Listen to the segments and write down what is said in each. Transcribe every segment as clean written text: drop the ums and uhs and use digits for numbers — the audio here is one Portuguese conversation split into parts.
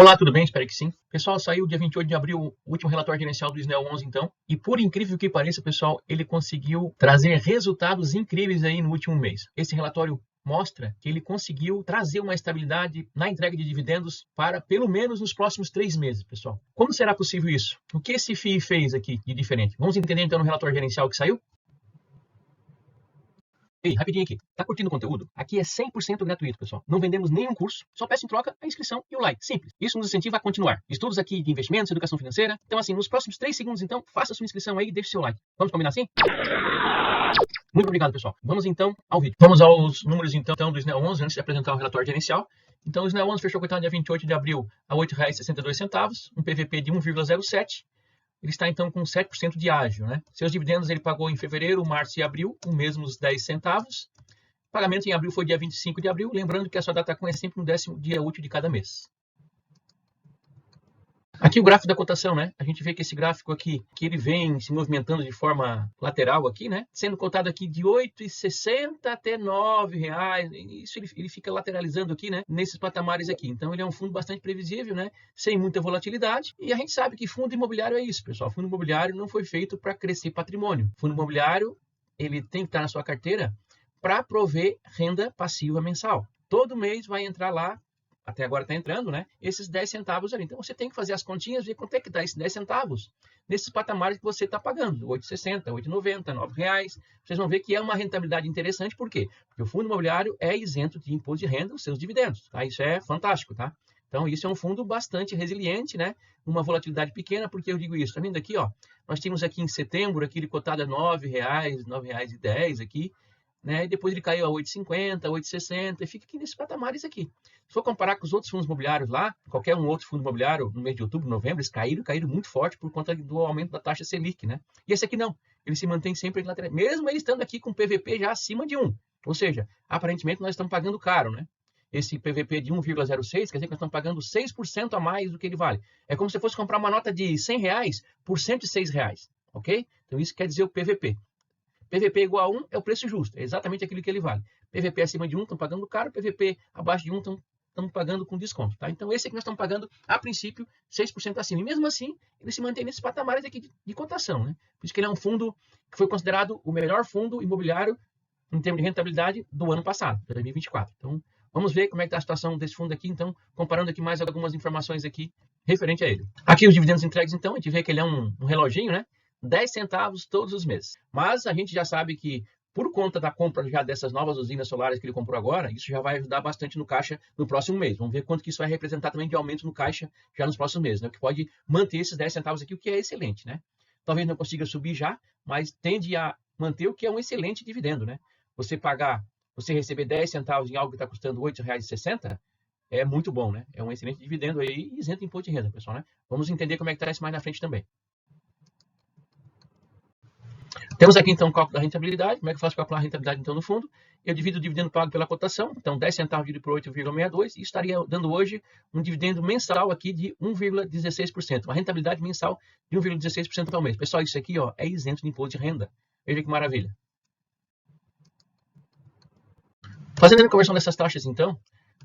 Olá, tudo bem? Espero que sim. Pessoal, saiu dia 28 de abril o último relatório gerencial do SNEL 11, então. E por incrível que pareça, pessoal, ele conseguiu trazer resultados incríveis aí no último mês. Esse relatório mostra que ele conseguiu trazer uma estabilidade na entrega de dividendos para pelo menos nos próximos 3 meses, pessoal. Como será possível isso? O que esse FII fez aqui de diferente? Vamos entender então no relatório gerencial que saiu? Ei, rapidinho aqui. Tá curtindo o conteúdo? Aqui é 100% gratuito, pessoal. Não vendemos nenhum curso, só peço em troca a inscrição e o like. Simples. Isso nos incentiva a continuar. Estudos aqui de investimentos, educação financeira. Então, assim, nos próximos 3 segundos, então, faça a sua inscrição aí e deixe seu like. Vamos combinar assim? Muito obrigado, pessoal. Vamos então ao vídeo. Vamos aos números então do SNEL 11, antes de apresentar o relatório gerencial. Então, o SNEL 11 fechou cotado dia 28 de abril a R$ 8,62, um PVP de 1,07. Ele está então com 7% de ágio, né? Seus dividendos ele pagou em fevereiro, março e abril, os mesmos 10 centavos. O pagamento em abril foi dia 25 de abril, lembrando que a sua data com é sempre no 10º dia útil de cada mês. Aqui o gráfico da cotação, né? A gente vê que esse gráfico aqui, que ele vem se movimentando de forma lateral aqui, né? Sendo cotado aqui de R$ 8,60 até R$ 9,00. Isso ele fica lateralizando aqui, né? Nesses patamares aqui. Então ele é um fundo bastante previsível, né? Sem muita volatilidade. E a gente sabe que fundo imobiliário é isso, pessoal. Fundo imobiliário não foi feito para crescer patrimônio. Fundo imobiliário, ele tem que estar na sua carteira para prover renda passiva mensal. Todo mês vai entrar lá, até agora está entrando, né? Esses 10 centavos ali. Então, você tem que fazer as continhas e ver quanto é que dá esses 10 centavos nesses patamares que você está pagando. R$ 8,60, R$ 8,90, R$ 9,00. Vocês vão ver que é uma rentabilidade interessante. Por quê? Porque o fundo imobiliário é isento de imposto de renda, os seus dividendos. Tá? Isso é fantástico, tá? Então, isso é um fundo bastante resiliente, né? Uma volatilidade pequena. Por que eu digo isso? Tá vendo aqui, ó? Nós tínhamos aqui em setembro, aquele cotado a R$ 9,00, R$ 9,10 aqui. Né? E depois ele caiu a 8,50, 8,60 e fica aqui nesses patamares aqui. Se for comparar com os outros fundos imobiliários lá, qualquer um outro fundo imobiliário no mês de outubro, novembro, eles caíram muito forte por conta do aumento da taxa Selic, né? E esse aqui não, ele se mantém sempre lateral, mesmo ele estando aqui com PVP já acima de 1. Ou seja, aparentemente nós estamos pagando caro, né? Esse PVP de 1,06 quer dizer que nós estamos pagando 6% a mais do que ele vale. É como se fosse comprar uma nota de R$ 100 por R$ 106, ok? Então isso quer dizer o PVP. PVP igual a 1 é o preço justo, é exatamente aquilo que ele vale. PVP acima de 1 estão pagando caro, PVP abaixo de 1 estamos pagando com desconto. Tá? Então, esse aqui nós estamos pagando, a princípio, 6% acima. E mesmo assim, ele se mantém nesses patamares aqui de cotação. Né? Por isso que ele é um fundo que foi considerado o melhor fundo imobiliário em termos de rentabilidade do ano passado, 2024. Então, vamos ver como é que está a situação desse fundo aqui. Então, comparando aqui mais algumas informações aqui referente a ele. Aqui os dividendos entregues, então, a gente vê que ele é um reloginho, né? 10 centavos todos os meses. Mas a gente já sabe que, por conta da compra já dessas novas usinas solares que ele comprou agora, isso já vai ajudar bastante no caixa no próximo mês. Vamos ver quanto que isso vai representar também de aumento no caixa já nos próximos meses, né? Que pode manter esses 10 centavos aqui, o que é excelente, né? Talvez não consiga subir já, mas tende a manter o que é um excelente dividendo, né? Você receber 10 centavos em algo que está custando R$ 8,60 é muito bom, né? É um excelente dividendo aí, isento de imposto de renda, pessoal, né? Vamos entender como é que está isso mais na frente também. Temos aqui então o cálculo da rentabilidade. Como é que eu faço para calcular a rentabilidade então no fundo? Eu divido o dividendo pago pela cotação, então 10 centavos dividido por 8,62 e estaria dando hoje um dividendo mensal aqui de 1,16%, uma rentabilidade mensal de 1,16% ao mês. Pessoal, isso aqui ó, é isento de imposto de renda. Veja que maravilha. Fazendo a conversão dessas taxas então,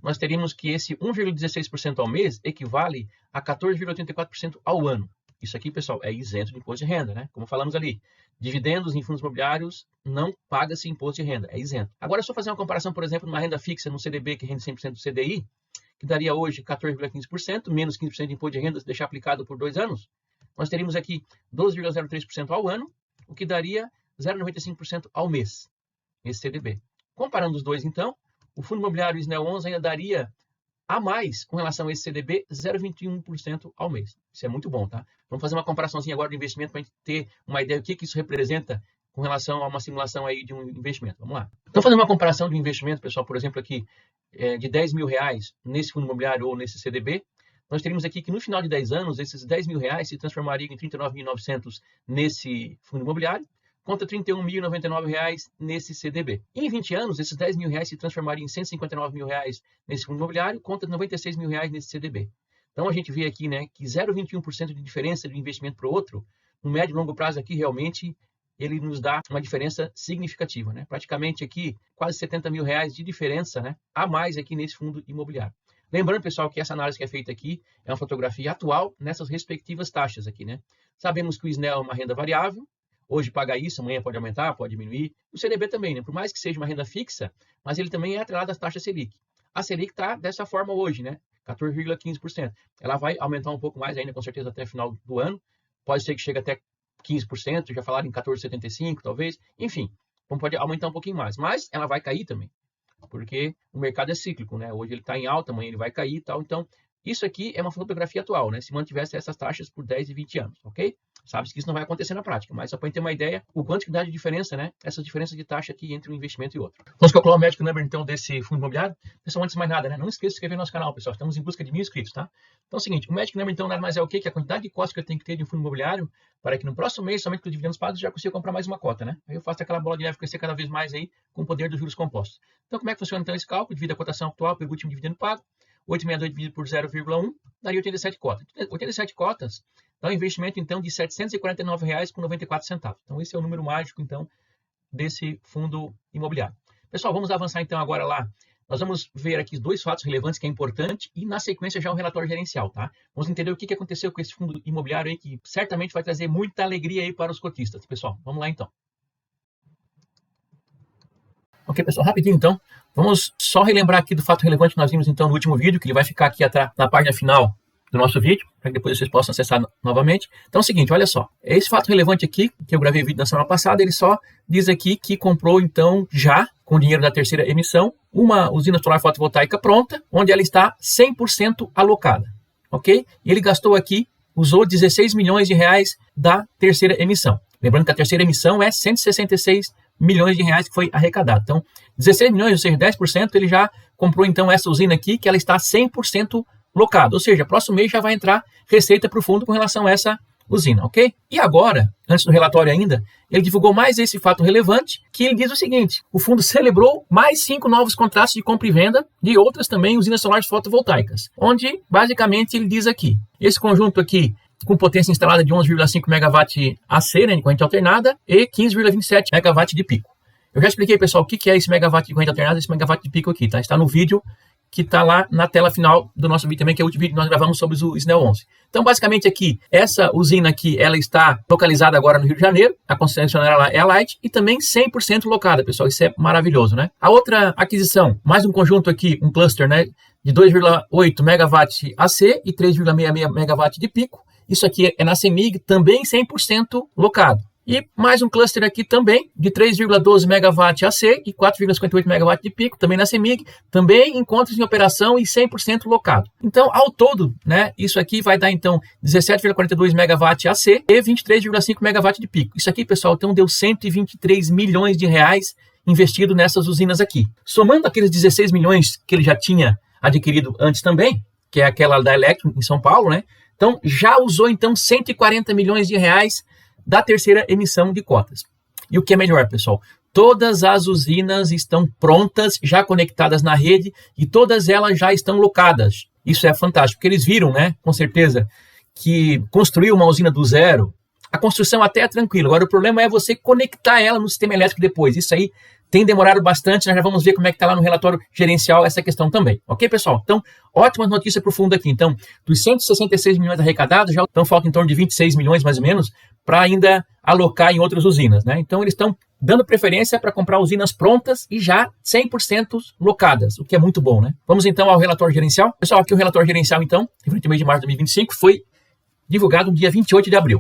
nós teríamos que esse 1,16% ao mês equivale a 14,84% ao ano. Isso aqui, pessoal, é isento de imposto de renda, né? Como falamos ali, dividendos em fundos imobiliários não paga-se imposto de renda, é isento. Agora, se eu fazer uma comparação, por exemplo, numa renda fixa no CDB que rende 100% do CDI, que daria hoje 14,15%, menos 15% de imposto de renda se deixar aplicado por 2 anos, nós teríamos aqui 12,03% ao ano, o que daria 0,95% ao mês, esse CDB. Comparando os dois, então, o fundo imobiliário SNEL 11 ainda daria a mais com relação a esse CDB, 0,21% ao mês. Isso é muito bom, tá? Vamos fazer uma comparaçãozinha agora do investimento para a gente ter uma ideia do que isso representa com relação a uma simulação aí de um investimento. Vamos lá. Então, fazendo uma comparação de investimento, pessoal, por exemplo, aqui, de R$ 10.000 nesse fundo imobiliário ou nesse CDB, nós teríamos aqui que no final de 10 anos, esses R$ 10.000 se transformariam em R$ 39.900 nesse fundo imobiliário, contra R$ 31.099 nesse CDB. Em 20 anos, esses R$ 10.000 se transformariam em R$ 159.000 nesse fundo imobiliário, contra R$ 96.000 nesse CDB. Então, a gente vê aqui, né, que 0,21% de diferença de um investimento para o outro, no médio e longo prazo aqui, realmente, ele nos dá uma diferença significativa, né? Praticamente aqui, quase R$ 70.000 de diferença, né, a mais aqui nesse fundo imobiliário. Lembrando, pessoal, que essa análise que é feita aqui é uma fotografia atual nessas respectivas taxas aqui, né? Sabemos que o SNEL é uma renda variável, hoje paga isso, amanhã pode aumentar, pode diminuir. O CDB também, né? Por mais que seja uma renda fixa, mas ele também é atrelado às taxas Selic. A Selic está dessa forma hoje, né? 14,15%. Ela vai aumentar um pouco mais ainda, com certeza, até o final do ano. Pode ser que chegue até 15%, já falaram em 14,75%, talvez. Enfim, pode aumentar um pouquinho mais. Mas ela vai cair também, porque o mercado é cíclico, né? Hoje ele está em alta, amanhã ele vai cair e tal. Então, isso aqui é uma fotografia atual, né? Se mantivesse essas taxas por 10 e 20 anos, ok? Sabe-se que isso não vai acontecer na prática, mas só para gente ter uma ideia o quanto que dá de diferença, né? Essa diferença de taxa aqui entre um investimento e outro. Vamos calcular o Magic Number, então, desse fundo imobiliário. Pessoal, antes de mais nada, né? Não esqueça de se inscrever no nosso canal, pessoal. Estamos em busca de 1.000 inscritos, tá? Então é o seguinte, o Magic Number, então, nada mais é o quê? Que é a quantidade de cotas que eu tenho que ter de um fundo imobiliário para que no próximo mês, somente com os dividendos pagos, eu já consiga comprar mais uma cota, né? Aí eu faço aquela bola de neve crescer cada vez mais aí com o poder dos juros compostos. Então, como é que funciona, então, esse cálculo? Divide a cotação atual pelo último dividendo pago. 862 dividido por 0,1 daria 87 cotas. 87 cotas dá um investimento, então, de R$ 749,94. Então, esse é o número mágico, então, desse fundo imobiliário. Pessoal, vamos avançar, então, agora lá. Nós vamos ver aqui dois fatos relevantes que é importante e, na sequência, já o relatório gerencial, tá? Vamos entender o que aconteceu com esse fundo imobiliário aí, que certamente vai trazer muita alegria aí para os cotistas. Pessoal, vamos lá, então. Ok, pessoal, rapidinho então, vamos só relembrar aqui do fato relevante que nós vimos então no último vídeo, que ele vai ficar aqui atrás na página final do nosso vídeo, para que depois vocês possam acessar novamente. Então é o seguinte, olha só, esse fato relevante aqui, que eu gravei o vídeo na semana passada, ele só diz aqui que comprou então já, com o dinheiro da terceira emissão, uma usina solar fotovoltaica pronta, onde ela está 100% alocada, ok? E ele gastou aqui, usou 16 milhões de reais da terceira emissão. Lembrando que a terceira emissão é 166 milhões de reais que foi arrecadado. Então, 16 milhões, ou seja, 10%, ele já comprou então essa usina aqui, que ela está 100% locada. Ou seja, próximo mês já vai entrar receita para o fundo com relação a essa usina, ok? E agora, antes do relatório ainda, ele divulgou mais esse fato relevante, que ele diz o seguinte: o fundo celebrou mais 5 novos contratos de compra e venda de outras também usinas solares fotovoltaicas, onde basicamente ele diz aqui, esse conjunto aqui com potência instalada de 11,5 MW AC, né, de corrente alternada, e 15,27 MW de pico. Eu já expliquei, pessoal, o que é esse megawatt de corrente alternada e esse megawatt de pico aqui, tá? Está no vídeo que está lá na tela final do nosso vídeo também, que é o último vídeo que nós gravamos sobre o SNEL 11. Então, basicamente aqui, essa usina aqui, ela está localizada agora no Rio de Janeiro, a concessionária é a Light, e também 100% locada, pessoal, isso é maravilhoso, né? A outra aquisição, mais um conjunto aqui, um cluster, né, de 2,8 MW AC e 3,66 MW de pico. Isso aqui é na CEMIG, também 100% locado. E mais um cluster aqui também, de 3,12 MW AC e 4,58 MW de pico, também na CEMIG, também encontra-se em operação e 100% locado. Então, ao todo, né, isso aqui vai dar, então, 17,42 MW AC e 23,5 MW de pico. Isso aqui, pessoal, então deu 123 milhões de reais investido nessas usinas aqui. Somando aqueles 16 milhões que ele já tinha adquirido antes também, que é aquela da Electron, em São Paulo, né? Então, já usou, então, 140 milhões de reais da terceira emissão de cotas. E o que é melhor, pessoal? Todas as usinas estão prontas, já conectadas na rede, e todas elas já estão locadas. Isso é fantástico, porque eles viram, né, com certeza, que construir uma usina do zero, a construção até é tranquila. Agora, o problema é você conectar ela no sistema elétrico depois. Isso aí tem demorado bastante, nós já vamos ver como é que está lá no relatório gerencial essa questão também. Ok, pessoal? Então, ótima notícia para o fundo aqui. Então, dos 166 milhões arrecadados, já então falta em torno de 26 milhões, mais ou menos, para ainda alocar em outras usinas, né? Então, eles estão dando preferência para comprar usinas prontas e já 100% locadas, o que é muito bom, né? Vamos, então, ao relatório gerencial. Pessoal, aqui o relatório gerencial, então, referente ao mês de março de 2025, foi divulgado no dia 28 de abril.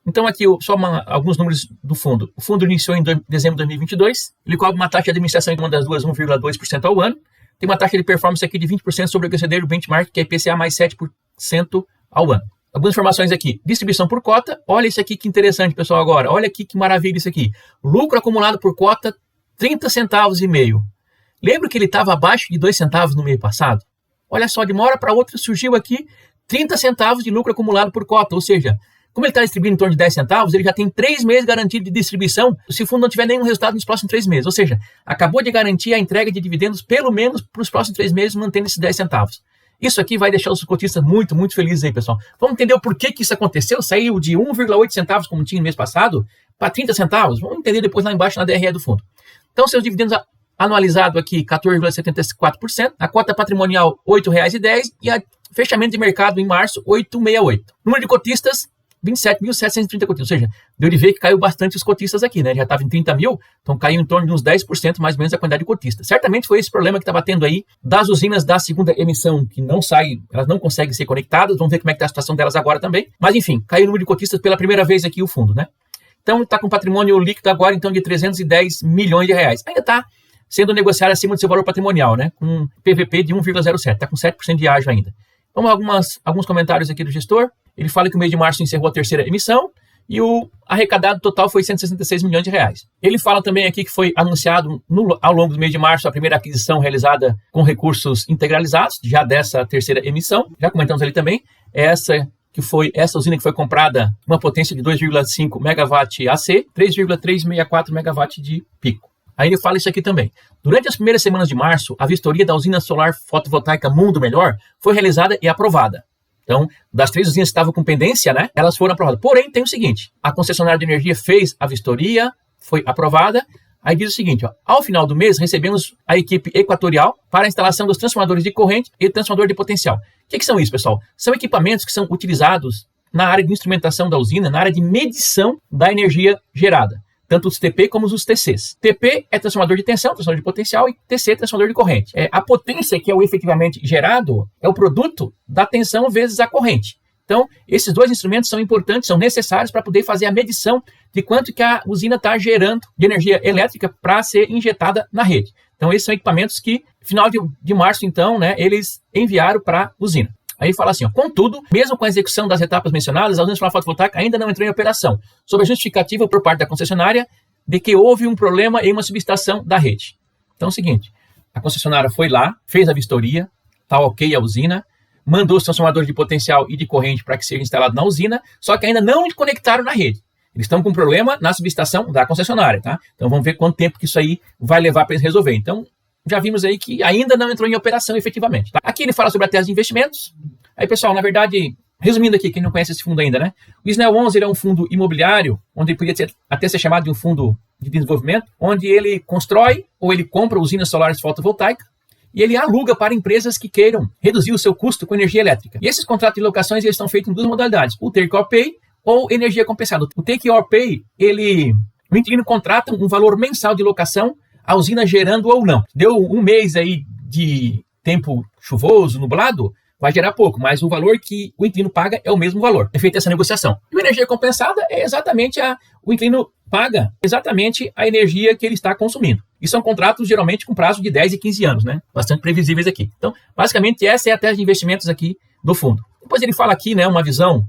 Então, aqui só alguns números do fundo. O fundo iniciou em dezembro de 2022. Ele cobra uma taxa de administração de uma das duas, 1,2% ao ano. Tem uma taxa de performance aqui de 20% sobre o exceder do benchmark, que é IPCA mais 7% ao ano. Algumas informações aqui. Distribuição por cota. Olha isso aqui que interessante, pessoal, agora. Olha aqui que maravilha isso aqui. Lucro acumulado por cota, 30 centavos e meio. Lembra que ele estava abaixo de 2 centavos no mês passado? Olha só, de uma hora para outra surgiu aqui 30 centavos de lucro acumulado por cota, ou seja, como ele está distribuindo em torno de 10 centavos, ele já tem 3 meses garantido de distribuição se o fundo não tiver nenhum resultado nos próximos 3 meses. Ou seja, acabou de garantir a entrega de dividendos pelo menos para os próximos 3 meses, mantendo esses 10 centavos. Isso aqui vai deixar os cotistas muito, muito felizes aí, pessoal. Vamos entender o porquê que isso aconteceu? Saiu de 1,8 centavos, como tinha no mês passado, para 30 centavos. Vamos entender depois lá embaixo na DRE do fundo. Então, seus dividendos anualizado aqui 14,74%, a cota patrimonial R$ 8,10 e a fechamento de mercado em março 8,68. Número de cotistas 27.730 cotistas, ou seja, deu de ver que caiu bastante os cotistas aqui, né? Já estava em 30 mil, então caiu em torno de uns 10% mais ou menos a quantidade de cotistas. Certamente foi esse problema que estava tendo aí das usinas da segunda emissão, que não saem, elas não conseguem ser conectadas, vamos ver como é que está a situação delas agora também. Mas enfim, caiu o número de cotistas pela primeira vez aqui o fundo, né? Então está com patrimônio líquido agora então de 310 milhões de reais. Ainda está sendo negociado acima do seu valor patrimonial, né? Com PVP de 1,07, está com 7% de ágio ainda. Vamos a alguns comentários aqui do gestor. Ele fala que o mês de março encerrou a terceira emissão e o arrecadado total foi 166 milhões de reais. Ele fala também aqui que foi anunciado ao longo do mês de março a primeira aquisição realizada com recursos integralizados, já dessa terceira emissão. Já comentamos ali também, essa usina que foi comprada, uma potência de 2,5 MW AC, 3,364 MW de pico. Aí ele fala isso aqui também. Durante as primeiras semanas de março, a vistoria da usina solar fotovoltaica Mundo Melhor foi realizada e aprovada. Então, das 3 usinas que estavam com pendência, né, elas foram aprovadas. Porém, tem o seguinte, a concessionária de energia fez a vistoria, foi aprovada, aí diz o seguinte, ó, ao final do mês recebemos a equipe equatorial para a instalação dos transformadores de corrente e transformador de potencial. O que são isso, pessoal? São equipamentos que são utilizados na área de instrumentação da usina, na área de medição da energia gerada. Tanto os TP como os TCs. TP é transformador de tensão, transformador de potencial, e TC é transformador de corrente. A potência que é o efetivamente gerado é o produto da tensão vezes a corrente. Então, esses dois instrumentos são importantes, são necessários para poder fazer a medição de quanto que a usina está gerando de energia elétrica para ser injetada na rede. Então, esses são equipamentos que, final de março, então, né, eles enviaram para a usina. Aí fala assim, ó, contudo, mesmo com a execução das etapas mencionadas, a usina solar fotovoltaica ainda não entrou em operação, sob a justificativa por parte da concessionária de que houve um problema em uma subestação da rede. Então é o seguinte, a concessionária foi lá, fez a vistoria, está ok a usina, mandou os transformadores de potencial e de corrente para que seja instalado na usina, só que ainda não conectaram na rede. Eles estão com problema na subestação da concessionária, tá? Então vamos ver quanto tempo que isso aí vai levar para eles resolver. Então, já vimos aí que ainda não entrou em operação efetivamente. Tá? Aqui ele fala sobre a tese de investimentos. Aí, pessoal, na verdade, resumindo aqui, quem não conhece esse fundo ainda, né? O SNEL 11 ele é um fundo imobiliário, onde ele podia até ser chamado de um fundo de desenvolvimento, onde ele constrói ou ele compra usinas solares fotovoltaicas e ele aluga para empresas que queiram reduzir o seu custo com energia elétrica. E esses contratos de locações eles estão feitos em 2 modalidades, o take or pay ou energia compensada. O take or pay, o inquilino contrata um valor mensal de locação, a usina gerando ou não. Deu um mês aí de tempo chuvoso, nublado, vai gerar pouco, mas o valor que o inquilino paga é o mesmo valor. É feita essa negociação. E a energia compensada é exatamente o inquilino paga exatamente a energia que ele está consumindo. E são contratos geralmente com prazo de 10 e 15 anos, né? Bastante previsíveis aqui. Então, basicamente, essa é a tese de investimentos aqui do fundo. Depois ele fala aqui, né, uma visão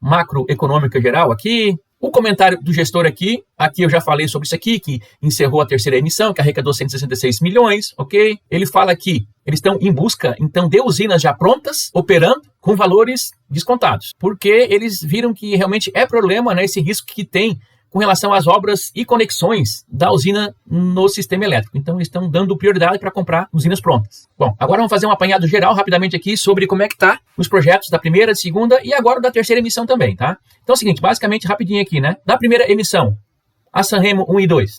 macroeconômica geral aqui. O comentário do gestor aqui eu já falei sobre isso aqui, que encerrou a terceira emissão, que arrecadou 166 milhões, ok? Ele fala que eles estão em busca, então, de usinas já prontas, operando, com valores descontados. Porque eles viram que realmente é problema, né, esse risco que tem com relação às obras e conexões da usina no sistema elétrico. Então, eles estão dando prioridade para comprar usinas prontas. Bom, agora vamos fazer um apanhado geral rapidamente aqui sobre como é que está os projetos da primeira, segunda e agora da terceira emissão também, tá? Então é o seguinte, basicamente, rapidinho aqui, né? Da primeira emissão, a Sanremo 1 e 2.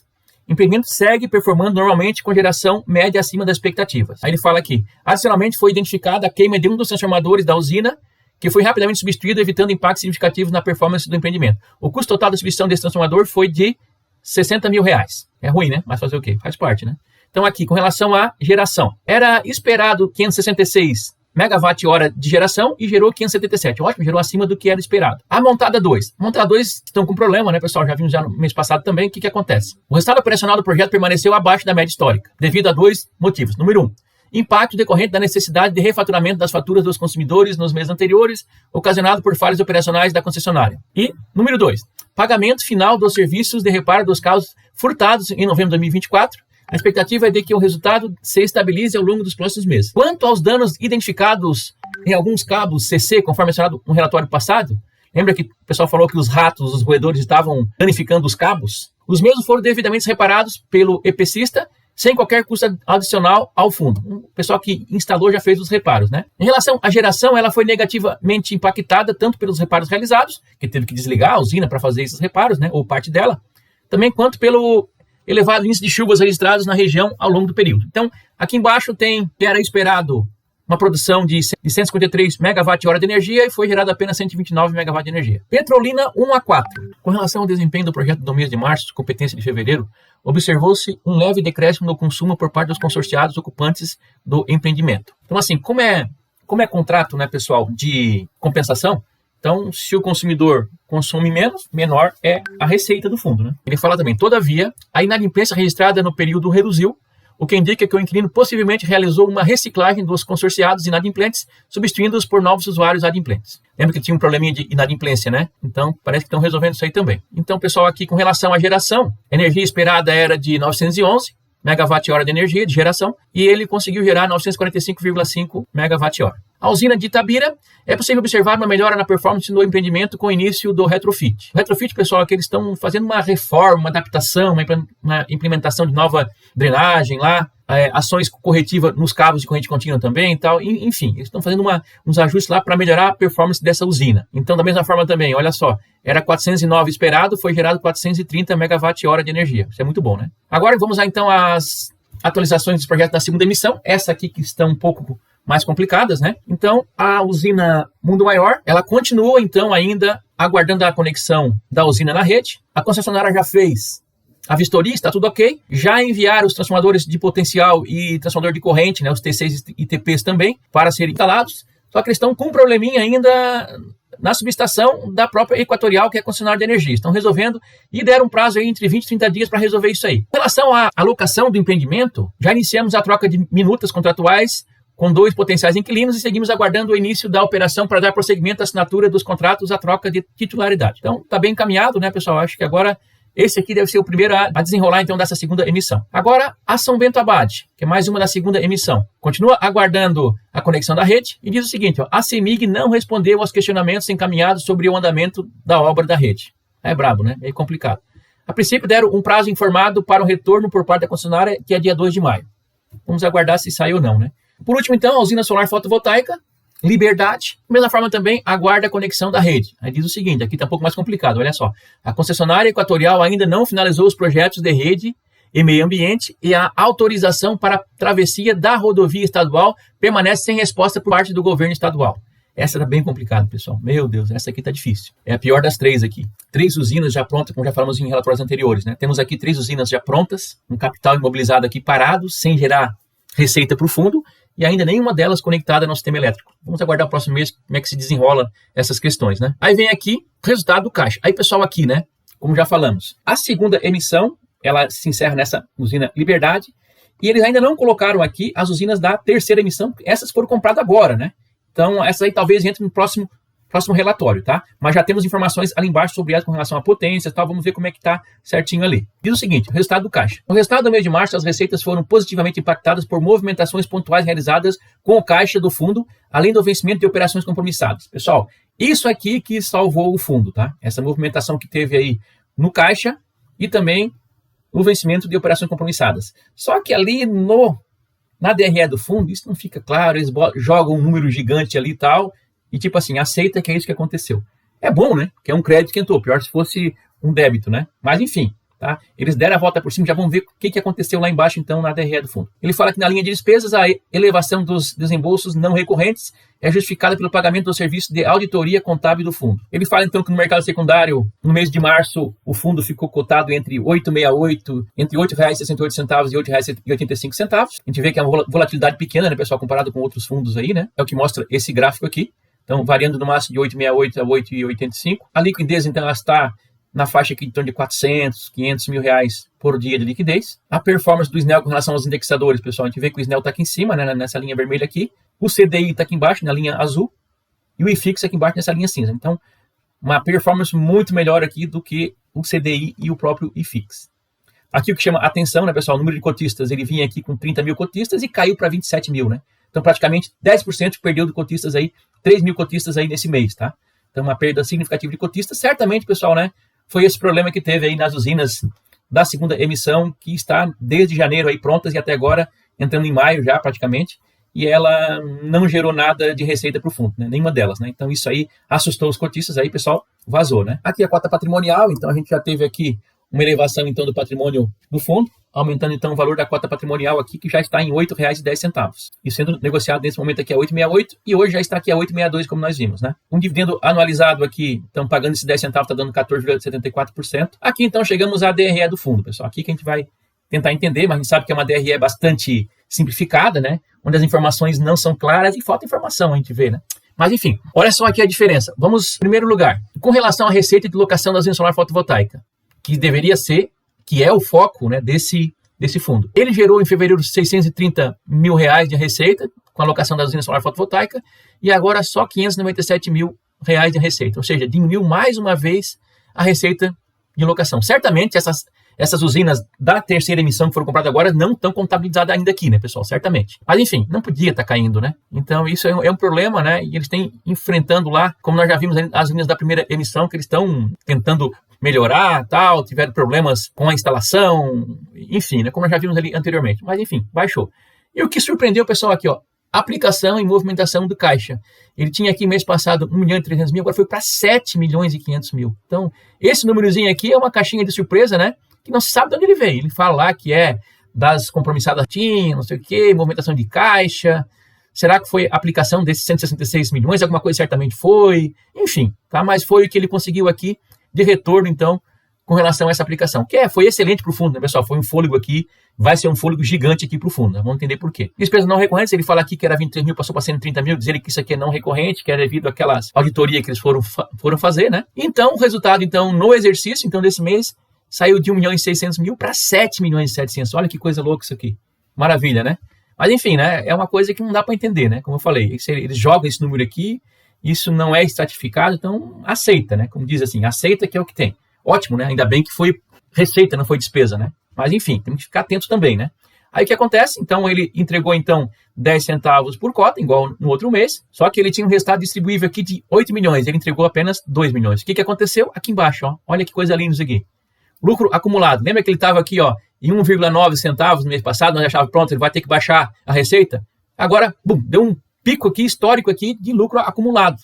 O empreendimento segue performando normalmente com geração média acima das expectativas. Aí ele fala aqui, adicionalmente foi identificada a queima de um dos transformadores da usina, que foi rapidamente substituído, evitando impactos significativos na performance do empreendimento. O custo total da substituição desse transformador foi de 60 mil reais. É ruim, né? Mas fazer o quê? Faz parte, né? Então aqui, com relação à geração. Era esperado 566 megawatt-hora de geração e gerou 577. Ótimo, gerou acima do que era esperado. A montada 2. A montada 2 estão com problema, né, pessoal? Já vimos já no mês passado também. O que acontece? O resultado operacional do projeto permaneceu abaixo da média histórica, devido a 2 motivos. Número 1. Impacto decorrente da necessidade de refaturamento das faturas dos consumidores nos meses anteriores, ocasionado por falhas operacionais da concessionária. E, número 2, pagamento final dos serviços de reparo dos carros furtados em novembro de 2024. A expectativa é de que o resultado se estabilize ao longo dos próximos meses. Quanto aos danos identificados em alguns cabos CC, conforme mencionado no relatório passado, lembra que o pessoal falou que os ratos, os roedores estavam danificando os cabos? Os mesmos foram devidamente reparados pelo EPCista, sem qualquer custo adicional ao fundo. O pessoal que instalou já fez os reparos, né? Em relação à geração, ela foi negativamente impactada tanto pelos reparos realizados, que teve que desligar a usina para fazer esses reparos, né? Ou parte dela, também quanto pelo elevado índice de chuvas registradas na região ao longo do período. Então, aqui embaixo tem que era esperado uma produção de 153 MWh de energia e foi gerado apenas 129 MW de energia. Petrolina 1 a 4. Com relação ao desempenho do projeto do mês de março, competência de fevereiro, observou-se um leve decréscimo no consumo por parte dos consorciados ocupantes do empreendimento. Então, assim, como é contrato, né, pessoal, de compensação, então, se o consumidor consome menos, menor é a receita do fundo, né? Ele fala também, todavia, a inadimplência registrada no período reduziu, o que indica que o inquilino possivelmente realizou uma reciclagem dos consorciados inadimplentes, substituindo-os por novos usuários adimplentes. Lembra que tinha um probleminha de inadimplência, né? Então, parece que estão resolvendo isso aí também. Então, pessoal, aqui com relação à geração, a energia esperada era de 911 MWh de energia de geração e ele conseguiu gerar 945,5 MWh. A usina de Itabira, é possível observar uma melhora na performance do empreendimento com o início do retrofit. O retrofit, pessoal, é que eles estão fazendo uma reforma, uma adaptação, uma implementação de nova drenagem lá, ações corretivas nos cabos de corrente contínua também e tal. Enfim, eles estão fazendo uns ajustes lá para melhorar a performance dessa usina. Então, da mesma forma também, olha só, era 409 esperado, foi gerado 430 MWh de energia. Isso é muito bom, né? Agora vamos lá então às atualizações dos projetos da segunda emissão. Essa aqui que estão um pouco mais complicadas, né? Então, a usina Mundo Maior, ela continua, então, ainda aguardando a conexão da usina na rede. A concessionária já fez a vistoria, está tudo ok. Já enviaram os transformadores de potencial e transformador de corrente, né, os T6 e TPs também, para serem instalados. Só que eles estão com um probleminha ainda na subestação da própria Equatorial, que é a concessionária de energia. Estão resolvendo e deram um prazo aí entre 20 e 30 dias para resolver isso aí. Em relação à alocação do empreendimento, já iniciamos a troca de minutas contratuais com 2 potenciais inquilinos e seguimos aguardando o início da operação para dar prosseguimento à assinatura dos contratos à troca de titularidade. Então, está bem encaminhado, né, pessoal? Acho que agora esse aqui deve ser o primeiro a desenrolar, então, dessa segunda emissão. Agora, a São Bento Abade, que é mais uma da segunda emissão. Continua aguardando a conexão da rede e diz o seguinte, ó, a CEMIG não respondeu aos questionamentos encaminhados sobre o andamento da obra da rede. É brabo, né? É complicado. A princípio, deram um prazo informado para o retorno por parte da concessionária, que é dia 2 de maio. Vamos aguardar se sai ou não, né? Por último, então, a usina solar fotovoltaica, Liberdade, da mesma forma também aguarda a conexão da rede. Aí diz o seguinte, aqui está um pouco mais complicado, olha só. A concessionária Equatorial ainda não finalizou os projetos de rede e meio ambiente e a autorização para a travessia da rodovia estadual permanece sem resposta por parte do governo estadual. Essa está bem complicada, pessoal. Meu Deus, essa aqui está difícil. É a pior das 3 aqui. 3 usinas já prontas, como já falamos em relatórios anteriores, né? Temos aqui 3 usinas já prontas, um capital imobilizado aqui parado, sem gerar receita para o fundo, e ainda nenhuma delas conectada ao sistema elétrico. Vamos aguardar o próximo mês como é que se desenrola essas questões, né? Aí vem aqui o resultado do caixa. Aí, pessoal, aqui, né? Como já falamos, a segunda emissão, ela se encerra nessa usina Liberdade, e eles ainda não colocaram aqui as usinas da terceira emissão, essas foram compradas agora, né? Então, essas aí talvez entrem no próximo relatório, tá? Mas já temos informações ali embaixo sobre elas com relação a potências e tal, vamos ver como é que tá certinho ali. Diz o seguinte, o resultado do caixa. No resultado do mês de março, as receitas foram positivamente impactadas por movimentações pontuais realizadas com o caixa do fundo, além do vencimento de operações compromissadas. Pessoal, isso aqui que salvou o fundo, tá? Essa movimentação que teve aí no caixa e também o vencimento de operações compromissadas. Só que ali na DRE do fundo, isso não fica claro, eles jogam um número gigante ali e tal, e tipo assim, aceita que é isso que aconteceu. É bom, né? Que é um crédito que entrou. Pior se fosse um débito, né? Mas enfim, tá? Eles deram a volta por cima, já vamos ver o que aconteceu lá embaixo, então, na DRE do fundo. Ele fala que na linha de despesas, a elevação dos desembolsos não recorrentes é justificada pelo pagamento do serviço de auditoria contábil do fundo. Ele fala, então, que no mercado secundário, no mês de março, o fundo ficou cotado entre R$ 8,68, entre R$ 8,68 e R$ 8,85. A gente vê que é uma volatilidade pequena, né, pessoal, comparado com outros fundos aí, né? É o que mostra esse gráfico aqui. Então, variando no máximo de 8,68 a 8,85. A liquidez, então, ela está na faixa aqui de torno de 400, 500 mil reais por dia de liquidez. A performance do SNEL com relação aos indexadores, pessoal, a gente vê que o SNEL está aqui em cima, né, nessa linha vermelha aqui. O CDI está aqui embaixo, na linha azul. E o IFIX aqui embaixo, nessa linha cinza. Então, uma performance muito melhor aqui do que o CDI e o próprio IFIX. Aqui o que chama atenção, né, pessoal, o número de cotistas, ele vinha aqui com 30 mil cotistas e caiu para 27 mil, né? Então, praticamente 10% perdeu de cotistas aí, 3 mil cotistas aí nesse mês, tá? Então, uma perda significativa de cotistas. Certamente, pessoal, né? Foi esse problema que teve aí nas usinas da segunda emissão, que está desde janeiro aí prontas e até agora, entrando em maio já praticamente, e ela não gerou nada de receita para o fundo, né? Nenhuma delas, né? Então, isso aí assustou os cotistas, aí, pessoal, vazou, né? Aqui a cota patrimonial, então a gente já teve aqui uma elevação então do patrimônio do fundo, aumentando então o valor da cota patrimonial aqui, que já está em R$ 8,10. E sendo negociado nesse momento aqui a 8,68 e hoje já está aqui a 8,62, como nós vimos, né? Um dividendo anualizado aqui, então pagando esses 10 centavos, está dando 14,74%. Aqui então chegamos à DRE do fundo, pessoal. Aqui que a gente vai tentar entender, mas a gente sabe que é uma DRE bastante simplificada, né? Onde as informações não são claras e falta informação, a gente vê, né? Mas enfim, olha só aqui a diferença. Vamos, em primeiro lugar, com relação à receita de locação da usina solar fotovoltaica, que deveria ser, que é o foco, né, desse fundo. Ele gerou em fevereiro R$630 mil de receita com a locação da usina solar fotovoltaica e agora só R$597 mil de receita, ou seja, diminuiu mais uma vez a receita de locação. Certamente essas usinas da terceira emissão que foram compradas agora não estão contabilizadas ainda aqui, né, pessoal? Certamente. Mas enfim, não podia estar caindo, né? Então isso é um problema, né? E eles têm enfrentando lá, como nós já vimos as usinas da primeira emissão, que eles estão tentando melhorar, tal, tiveram problemas com a instalação, enfim, né, como nós já vimos ali anteriormente. Mas enfim, baixou. E o que surpreendeu o pessoal aqui, ó, aplicação e movimentação do caixa. Ele tinha aqui mês passado 1.300.000, agora foi para 7.500.000. Então, esse númerozinho aqui é uma caixinha de surpresa, né, que não se sabe de onde ele veio. Ele fala lá que é das compromissadas TIM, não sei o quê, movimentação de caixa. Será que foi a aplicação desses 166 milhões? Alguma coisa certamente foi. Enfim, tá? Mas foi o que ele conseguiu aqui de retorno, então, com relação a essa aplicação. Que foi excelente para o fundo, né, pessoal? Foi um fôlego aqui, vai ser um fôlego gigante aqui para o fundo, né? Vamos entender por quê. Despesas não recorrentes, ele fala aqui que era 23 mil, passou para 130 mil, dizer que isso aqui é não recorrente, que é devido àquelas auditorias que eles foram fazer, né? Então, o resultado, então, no exercício, então, desse mês, saiu de 1.600.000 para 7.700.000. Olha que coisa louca isso aqui. Maravilha, né? Mas, enfim, né? É uma coisa que não dá para entender, né? Como eu falei, eles jogam esse número aqui, isso não é estratificado, então aceita, né? Como diz assim, aceita que é o que tem. Ótimo, né? Ainda bem que foi receita, não foi despesa, né? Mas enfim, temos que ficar atentos também, né? Aí o que acontece? Então ele entregou então 10 centavos por cota, igual no outro mês, só que ele tinha um resultado distribuível aqui de 8 milhões, ele entregou apenas 2 milhões. O que aconteceu? Aqui embaixo, ó. Olha que coisa linda isso aqui. Lucro acumulado. Lembra que ele estava aqui, ó, em 1,9 centavos no mês passado, nós achávamos, pronto, ele vai ter que baixar a receita. Agora, bum, deu um pico aqui, histórico aqui, de lucro acumulado.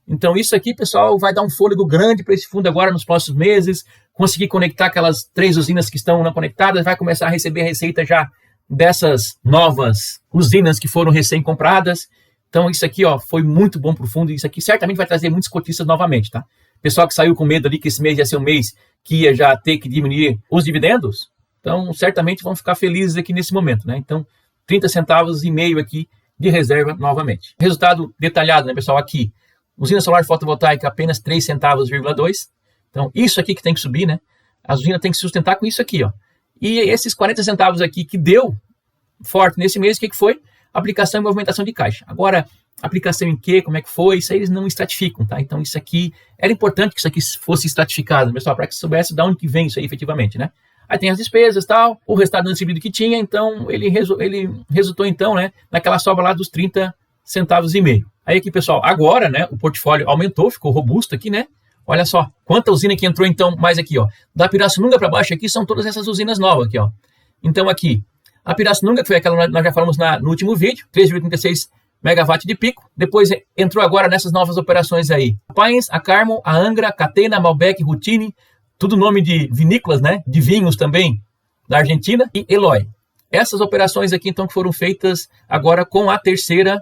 Então isso aqui, pessoal, vai dar um fôlego grande para esse fundo agora nos próximos meses, conseguir conectar aquelas 3 usinas que estão não conectadas, vai começar a receber receita já dessas novas usinas que foram recém-compradas. Então isso aqui, ó, foi muito bom para o fundo, e isso aqui certamente vai trazer muitos cotistas novamente, tá? Pessoal que saiu com medo ali que esse mês ia ser um mês que ia já ter que diminuir os dividendos, então certamente vão ficar felizes aqui nesse momento, né? Então 30 centavos e meio aqui de reserva novamente. Resultado detalhado, né, pessoal, aqui. Usina solar fotovoltaica apenas 3 centavos,2. Então, isso aqui que tem que subir, né? A usina tem que se sustentar com isso aqui, ó. E esses 40 centavos aqui que deu forte nesse mês, o que foi? Aplicação e movimentação de caixa. Agora, aplicação em quê? Como é que foi? Isso aí eles não estratificam, tá? Então, isso aqui, era importante que isso aqui fosse estratificado, pessoal, para que soubesse de onde que vem isso aí efetivamente, né? Aí tem as despesas e tal, o resultado não distribuído que tinha, então ele resultou, então, né, naquela sobra lá dos 30 centavos e meio. Aí aqui, pessoal, agora, né, o portfólio aumentou, ficou robusto aqui, né? Olha só, quanta usina que entrou, então, mais aqui, ó. Da Pirassununga para baixo aqui são todas essas usinas novas aqui, ó. Então aqui, a Pirassununga, que foi aquela que nós já falamos no último vídeo, 3,36 megawatt de pico. Depois entrou agora nessas novas operações aí. A Pines, a Carmel, a Angra, a Catena, a Malbec, Routine, tudo nome de vinícolas, né? De vinhos também, da Argentina, e Eloy. Essas operações aqui, então, que foram feitas agora com a terceira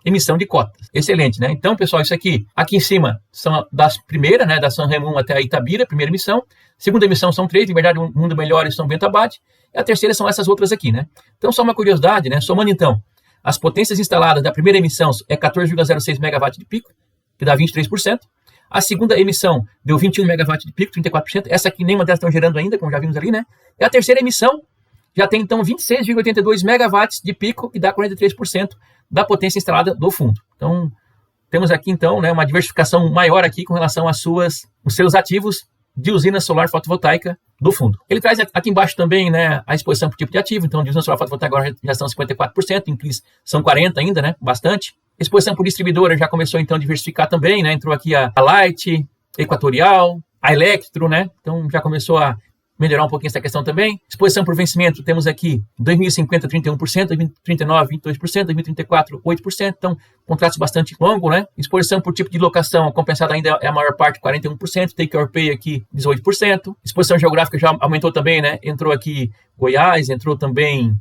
emissão de cotas. Excelente, né? Então, pessoal, isso aqui em cima são das primeiras, né? Da São Raimundo até a Itabira, primeira emissão. Segunda emissão são 3, em verdade, o Mundo Melhor e São Bento Abade. E a terceira são essas outras aqui, né? Então, só uma curiosidade, né? Somando, então, as potências instaladas da primeira emissão é 14,06 megawatt de pico, que dá 23%. A segunda emissão deu 21 megawatt de pico, 34%. Essa aqui nenhuma delas estão gerando ainda, como já vimos ali, né? E a terceira emissão já tem, então, 26,82 megawatts de pico, que dá 43% da potência instalada do fundo. Então, temos aqui, então, né, uma diversificação maior aqui com relação os seus ativos de usina solar fotovoltaica do fundo. Ele traz aqui embaixo também, né, a exposição por tipo de ativo. Então, de usina solar fotovoltaica agora já são 54%, em CRIs são 40% ainda, né, bastante. Exposição por distribuidora já começou, então, a diversificar também, né, entrou aqui a Light, Equatorial, a Electro, né, então já começou a melhorar um pouquinho essa questão também. Exposição por vencimento, temos aqui 2050, 31%, 2039, 22%, 2034, 8%. Então, contratos bastante longos, né? Exposição por tipo de locação, compensada ainda é a maior parte, 41%. Take or pay aqui, 18%. Exposição geográfica já aumentou também, né? Entrou aqui Goiás, entrou também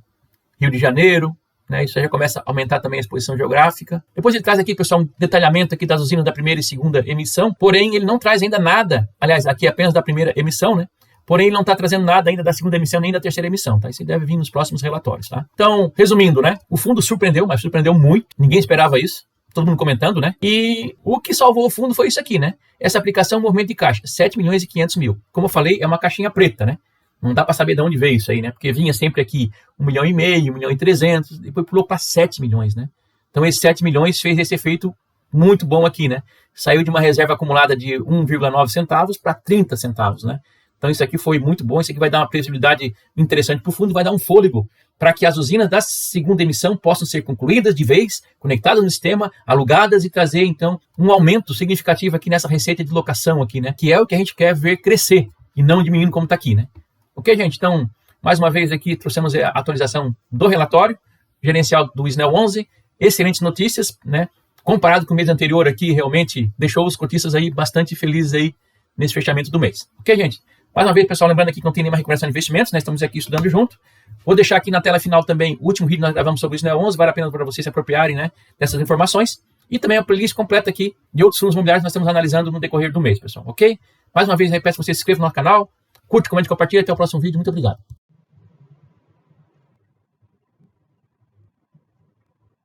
Rio de Janeiro. Né, isso já começa a aumentar também a exposição geográfica. Depois ele traz aqui, pessoal, um detalhamento aqui das usinas da primeira e segunda emissão, porém ele não traz ainda nada, aliás, aqui é apenas da primeira emissão, né? Porém ele não está trazendo nada ainda da segunda emissão nem da terceira emissão, tá? Isso deve vir nos próximos relatórios, tá? Então, resumindo, né? O fundo surpreendeu, mas surpreendeu muito, ninguém esperava isso, todo mundo comentando, né? E o que salvou o fundo foi isso aqui, né? Essa aplicação movimento de caixa, 7 milhões e 500 mil. Como eu falei, é uma caixinha preta, né? Não dá para saber de onde veio isso aí, né? Porque vinha sempre aqui 1,5 milhão, 1,3 milhões, depois pulou para 7 milhões, né? Então, esses 7 milhões fez esse efeito muito bom aqui, né? Saiu de uma reserva acumulada de 1,9 centavos para 30 centavos, né? Então, isso aqui foi muito bom. Isso aqui vai dar uma previsibilidade interessante para o fundo, vai dar um fôlego para que as usinas da segunda emissão possam ser concluídas de vez, conectadas no sistema, alugadas e trazer, então, um aumento significativo aqui nessa receita de locação aqui, né? Que é o que a gente quer ver crescer e não diminuindo como está aqui, né? Ok, gente? Então, mais uma vez aqui trouxemos a atualização do relatório gerencial do SNEL 11. Excelentes notícias, né? Comparado com o mês anterior aqui, realmente deixou os cotistas aí bastante felizes aí nesse fechamento do mês. Ok, gente? Mais uma vez, pessoal, lembrando aqui que não tem nenhuma recomendação de investimentos, né? Estamos aqui estudando junto. Vou deixar aqui na tela final também o último vídeo que nós gravamos sobre o SNEL 11, vale a pena para vocês se apropriarem, né, dessas informações. E também a playlist completa aqui de outros fundos imobiliários que nós estamos analisando no decorrer do mês, pessoal, ok? Mais uma vez, eu peço que vocês se inscrevam no canal, curte, comente, compartilhe. Até o próximo vídeo. Muito obrigado.